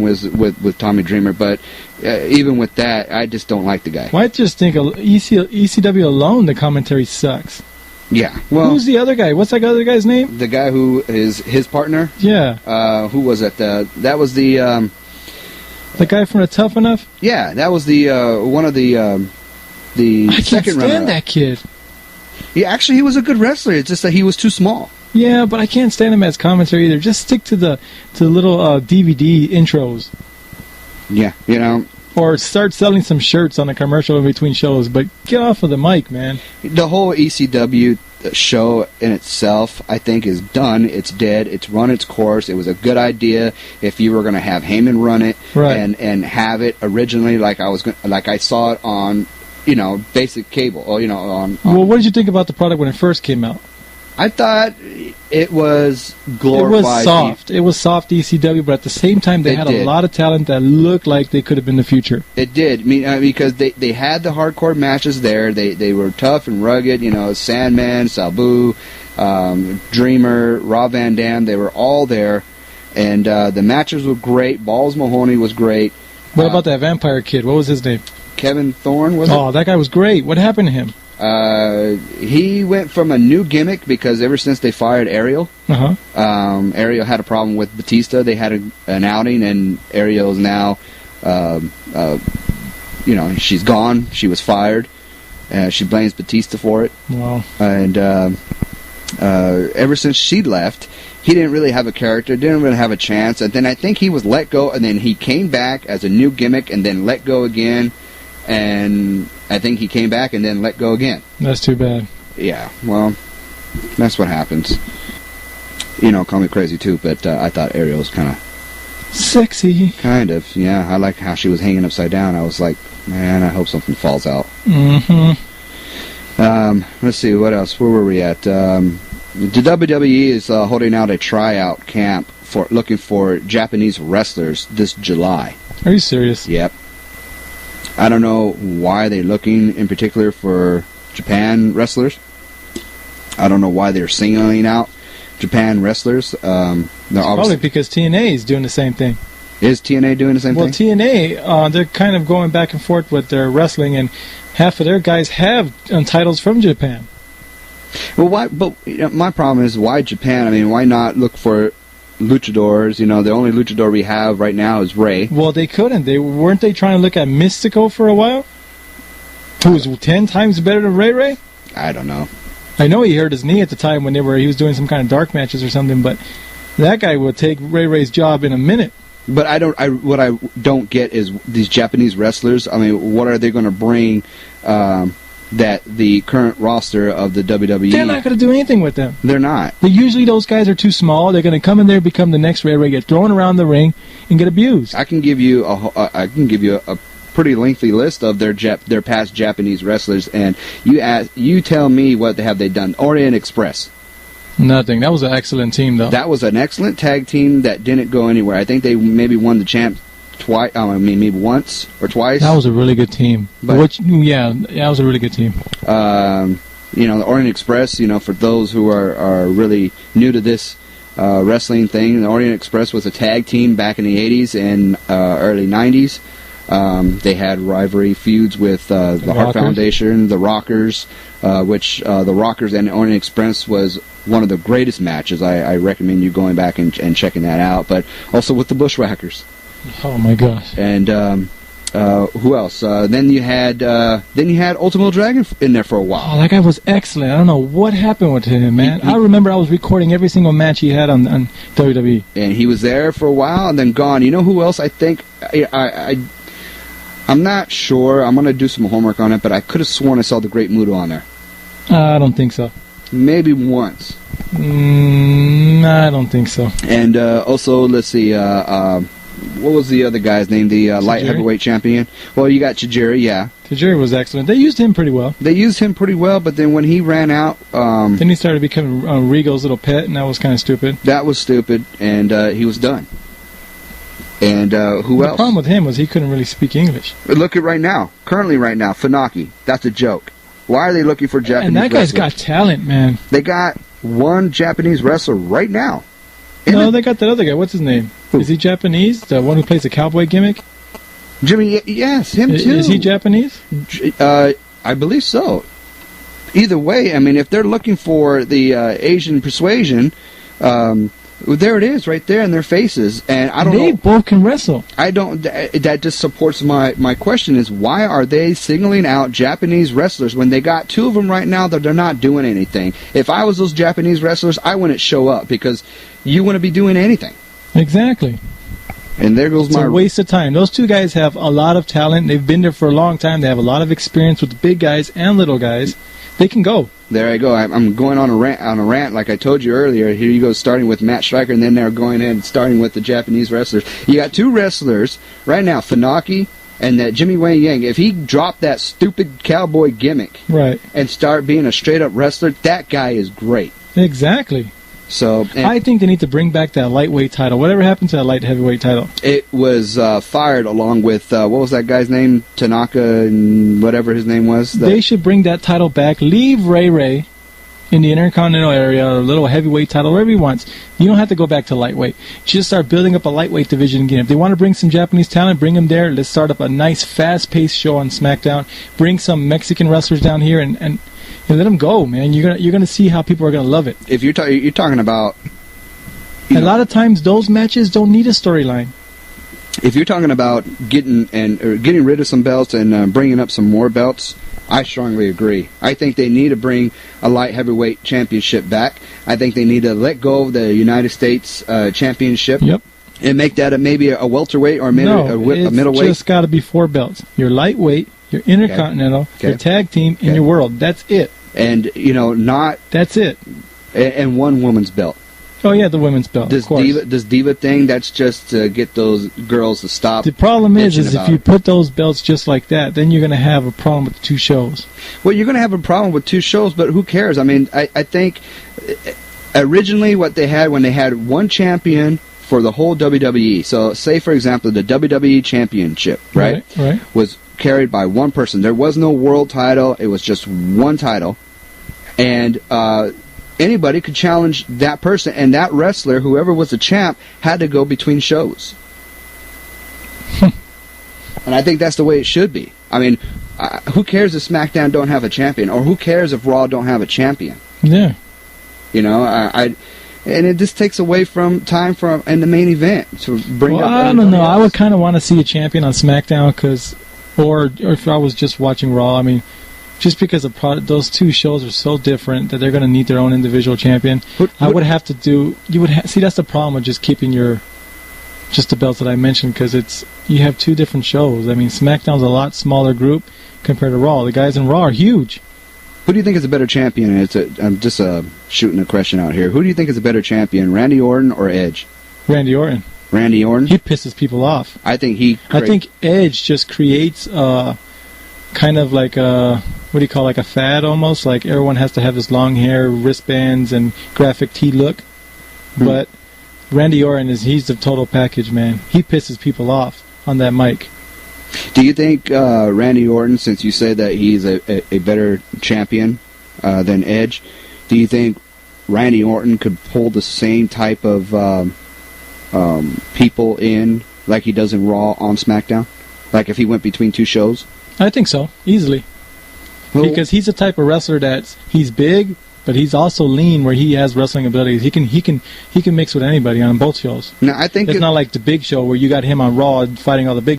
with Tommy Dreamer, but even with that, I just don't like the guy. Well, I just think ECW alone, the commentary sucks. Yeah. Well, who's the other guy? What's that other guy's name? The guy who is his partner. Yeah. Who was it? That was the guy from the Tough Enough. Yeah, that was the one of the I can't second runner. stand that kid. Yeah, actually, he was a good wrestler. It's just that he was too small. Yeah, but I can't stand him as commentary either. Just stick to the little DVD intros. Yeah, you know. Or start selling some shirts on a commercial in between shows, but get off of the mic, man. The whole ECW show in itself, I think, is done. It's dead. It's run its course. It was a good idea if you were going to have Heyman run it, right, and have it originally like I saw it on, basic cable. Or, on. Well, what did you think about the product when it first came out? I thought it was glorified. It was soft. It was soft ECW, but at the same time, they had a lot of talent that looked like they could have been the future. It did. I mean, because they had the hardcore matches there. They were tough and rugged. Sandman, Sabu, Dreamer, Rob Van Dam. They were all there, and the matches were great. Balls Mahoney was great. What about that vampire kid? What was his name? Kevin Thorne, was it? Oh, that guy was great. What happened to him? He went from a new gimmick because ever since they fired Ariel, Ariel had a problem with Batista. They had an outing, and Ariel's now, she's gone. She was fired. She blames Batista for it. Wow. And ever since she left, he didn't really have a character, didn't really have a chance. And then I think he was let go, and then he came back as a new gimmick, and then let go again. And I think he came back and then let go again. That's too bad. Yeah, well, that's what happens. Call me crazy too, but I thought Ariel was kind of sexy. Kind of, yeah. I like how she was hanging upside down. I was like, man, I hope something falls out. Mm-hmm. Let's see, what else? Where were we at? The WWE is holding out a tryout camp looking for Japanese wrestlers this July. Are you serious? Yep. I don't know why they're looking in particular for Japan wrestlers. I don't know why they're singling out Japan wrestlers. Probably because TNA is doing the same thing. Is TNA doing the same thing? Well, TNA, they're kind of going back and forth with their wrestling, and half of their guys have titles from Japan. Well, why? But my problem is, why Japan? I mean, why not look for luchadors? The only luchador we have right now is Rey. Well, they couldn't. Weren't they trying to look at Mystico for a while? Who was 10 times better than Ray? I don't know. I know he hurt his knee at the time when he was doing some kind of dark matches or something, but that guy would take Ray's job in a minute. But what I don't get is these Japanese wrestlers. I mean, what are they going to bring that the current roster of the WWE... They're not going to do anything with them. They're not. But usually those guys are too small. They're going to come in there, become the next Ray, get thrown around the ring, and get abused. I can give you a pretty lengthy list of their past Japanese wrestlers, and you tell me what have they done. Orient Express. Nothing. That was an excellent team, though. That was an excellent tag team that didn't go anywhere. I think they maybe won the champ twice. Maybe once or twice. That was a really good team. That was a really good team. The Orient Express. For those who are really new to this wrestling thing, the Orient Express was a tag team back in the 80s and early 90s. They had rivalry feuds with the Hart Foundation, the Rockers, which the Rockers and Orient Express was one of the greatest matches. I recommend you going back and checking that out. But also with the Bushwhackers. Oh my gosh! And who else? Then you had Ultimo Dragon in there for a while. Oh, that guy was excellent. I don't know what happened with him, man. I remember I was recording every single match he had on WWE. And he was there for a while and then gone. You know who else? I think I'm not sure. I'm going to do some homework on it, but I could have sworn I saw the Great Muta on there. I don't think so. Maybe once. I don't think so. And also, let's see, what was the other guy's name? The light heavyweight champion? Well, you got Tajiri, yeah. Tajiri was excellent. They used him pretty well. But then when he ran out... then he started becoming Regal's little pet, and that was kind of stupid. That was stupid, and he was done. And who else? The problem with him was he couldn't really speak English. Look at currently right now, Funaki. That's a joke. Why are they looking for Japanese And that guy's wrestlers? got talent, man. They got one Japanese wrestler right now. No, they got that other guy. What's his name? Is he Japanese? The one who plays the cowboy gimmick? Jimmy, yes, him too. Is he Japanese? I believe so. Either way, I mean, if they're looking for the Asian persuasion, there it is, right there in their faces. And I don't know. They both can wrestle. I don't. That just supports my question: is why are they singling out Japanese wrestlers when they got two of them right now that they're not doing anything? If I was those Japanese wrestlers, I wouldn't show up because you wouldn't be doing anything. Exactly. And there goes it's a waste of time. Those two guys have a lot of talent. They've been there for a long time. They have a lot of experience with the big guys and little guys. They can go. There I go. I'm going on a rant like I told you earlier. Here you go, starting with Matt Stryker, and then they're going in and starting with the Japanese wrestlers. You got two wrestlers right now, Funaki and that Jimmy Wang Yang. If he dropped that stupid cowboy gimmick and start being a straight-up wrestler, that guy is great. Exactly. So I think they need to bring back that lightweight title. Whatever happened to that light heavyweight title? It was fired along with, what was that guy's name? Tanaka and whatever his name was. They should bring that title back. Leave Ray in the Intercontinental area, a little heavyweight title, wherever he wants. You don't have to go back to lightweight. Just start building up a lightweight division again. If they want to bring some Japanese talent, bring them there. Let's start up a nice, fast-paced show on Smackdown. Bring some Mexican wrestlers down here and let them go, man. You're gonna see how people are gonna love it. If you're talking about, a lot of times those matches don't need a storyline. If you're talking about getting rid of some belts and bringing up some more belts, I strongly agree. I think they need to bring a light heavyweight championship back. I think they need to let go of the United States championship. Yep. And make that maybe a welterweight or a middleweight. It's just got to be 4 belts. Your lightweight, your intercontinental, your tag team, and your world. That's it. And, That's it. And one woman's belt. Oh, yeah, the women's belt, of course. This Diva thing, that's just to get those girls to stop. The problem is if you put those belts just like that, then you're going to have a problem with the 2 shows. Well, you're going to have a problem with 2 shows, but who cares? I mean, I think originally what they had when they had one champion for the whole WWE. So, say, for example, the WWE Championship, right? Was carried by one person. There was no world title. It was just one title. And anybody could challenge that person. And that wrestler, whoever was the champ, had to go between shows. And I think that's the way it should be. I mean, who cares if SmackDown don't have a champion? Or who cares if Raw don't have a champion? Yeah. And it just takes away from time in the main event to bring up. I don't know. I would kind of want to see a champion on SmackDown or if I was just watching Raw. I mean, just because those 2 shows are so different that they're going to need their own individual champion. I would have to do. See, that's the problem with just keeping just the belts that I mentioned, because you have 2 different shows. I mean, SmackDown's a lot smaller group compared to Raw. The guys in Raw are huge. Who do you think is a better champion? I'm just shooting a question out here. Who do you think is a better champion, Randy Orton or Edge? Randy Orton. Randy Orton? He pisses people off. I think Edge just creates kind of like a fad almost. Like everyone has to have this long hair, wristbands, and graphic tee look. But Randy Orton he's the total package, man. He pisses people off on that mic. Do you think Randy Orton, since you say that he's a better champion than Edge, do you think Randy Orton could pull the same type of people in like he does in Raw on SmackDown? Like if he went between 2 shows? I think so, easily. Because he's the type of wrestler he's big, but he's also lean, where he has wrestling abilities. He can mix with anybody on both shows. No, I think it's not like the Big Show where you got him on Raw fighting all the big